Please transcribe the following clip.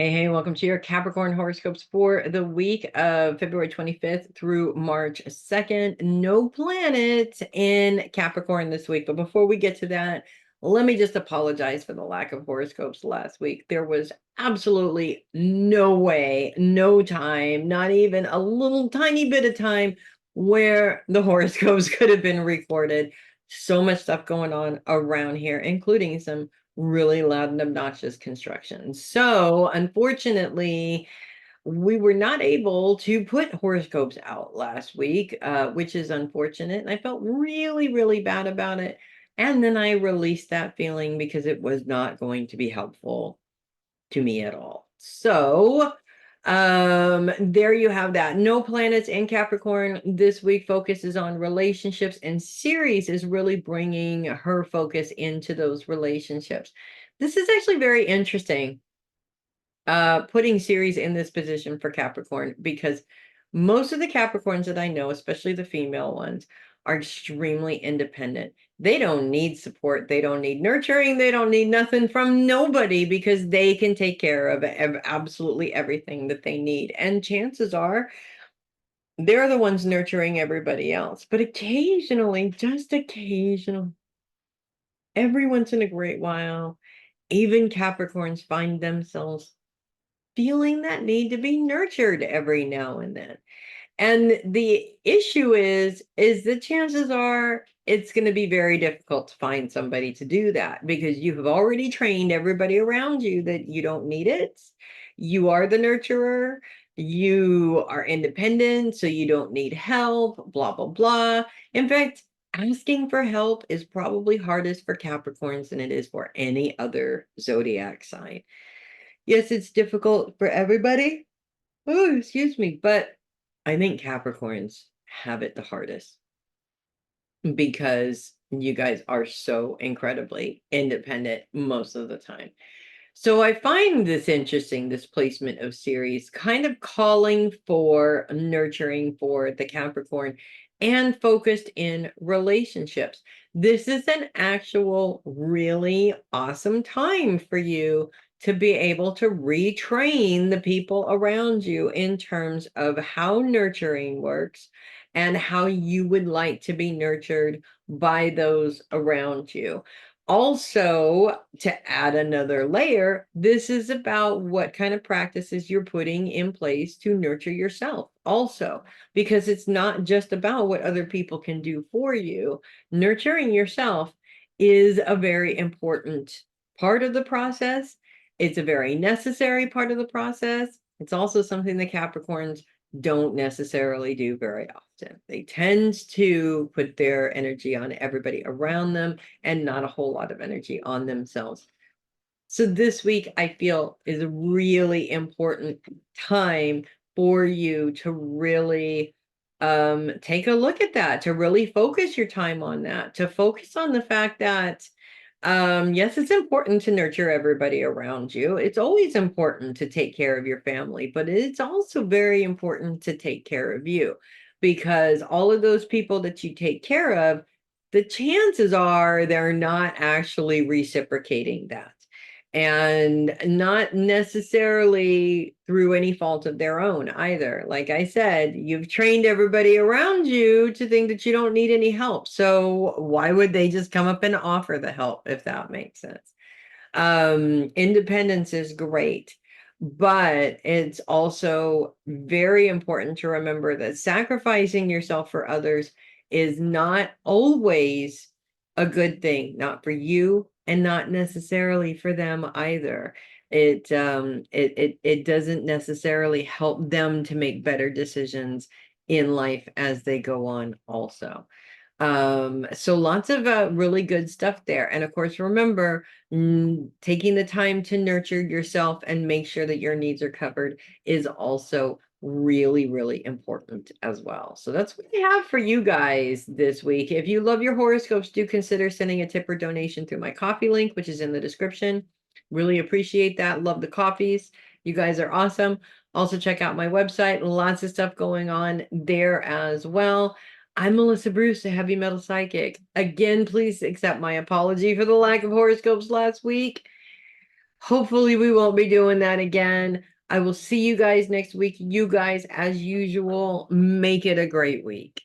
Hey, welcome to your Capricorn horoscopes for the week of February 25th through March 2nd. No planet in Capricorn this week. But before we get to that, let me just apologize for the lack of horoscopes last week. There was absolutely no way, no time, not even a little tiny bit of time where the horoscopes could have been recorded. So much stuff going on around here, including some really loud and obnoxious construction. So, unfortunately, we were not able to put horoscopes out last week, which is unfortunate. And I felt really, really bad about it. And then I released that feeling because it was not going to be helpful to me at all. So, there you have that. No planets in Capricorn this week focuses on relationships, and Ceres is really bringing her focus into those relationships. This is actually very interesting, putting Ceres in this position for Capricorn, because most of the Capricorns that I know, especially the female ones, are extremely independent. They don't need support. They don't need nurturing. They don't need nothing from nobody because they can take care of absolutely everything that they need. And chances are they're the ones nurturing everybody else. But occasionally, just occasionally, every once in a great while, even Capricorns find themselves feeling that need to be nurtured every now and then. And the issue is the chances are it's going to be very difficult to find somebody to do that because you have already trained everybody around you that you don't need it. You are the nurturer. You are independent, so you don't need help, blah, blah, blah. In fact, asking for help is probably hardest for Capricorns than it is for any other zodiac sign. Yes, it's difficult for everybody. Oh, excuse me, but I think Capricorns have it the hardest because you guys are so incredibly independent most of the time. So I find this interesting, this placement of Ceres, kind of calling for nurturing for the Capricorn and focused in relationships. This is an actual really awesome time for you to be able to retrain the people around you in terms of how nurturing works and how you would like to be nurtured by those around you. Also, to add another layer, this is about what kind of practices you're putting in place to nurture yourself also, because it's not just about what other people can do for you. Nurturing yourself is a very important part of the process. It's a very necessary part of the process. It's also something the Capricorns don't necessarily do very often. They tend to put their energy on everybody around them and not a whole lot of energy on themselves. So this week, I feel, is a really important time for you to really take a look at that, to really focus your time on that, to focus on the fact that yes, it's important to nurture everybody around you. It's always important to take care of your family, but it's also very important to take care of you because all of those people that you take care of, the chances are they're not actually reciprocating that. And not necessarily through any fault of their own either. Like I said, you've trained everybody around you to think that you don't need any help. So why would they just come up and offer the help, if that makes sense? Independence is great, but it's also very important to remember that sacrificing yourself for others is not always a good thing, not for you and not necessarily for them either. It doesn't necessarily help them to make better decisions in life as they go on also. So lots of really good stuff there. And of course, remember, taking the time to nurture yourself and make sure that your needs are covered is also really, really important as well. So that's what I have for you guys this week. If you love your horoscopes, do consider sending a tip or donation through my coffee link, which is in the description. Really appreciate that. Love the coffees. You guys are awesome. Also, check out my website. Lots of stuff going on there as well. I'm Melissa Bruce, a heavy metal psychic. Again, please accept my apology for the lack of horoscopes last week. Hopefully we won't be doing that again. I will see you guys next week. You guys, as usual, make it a great week.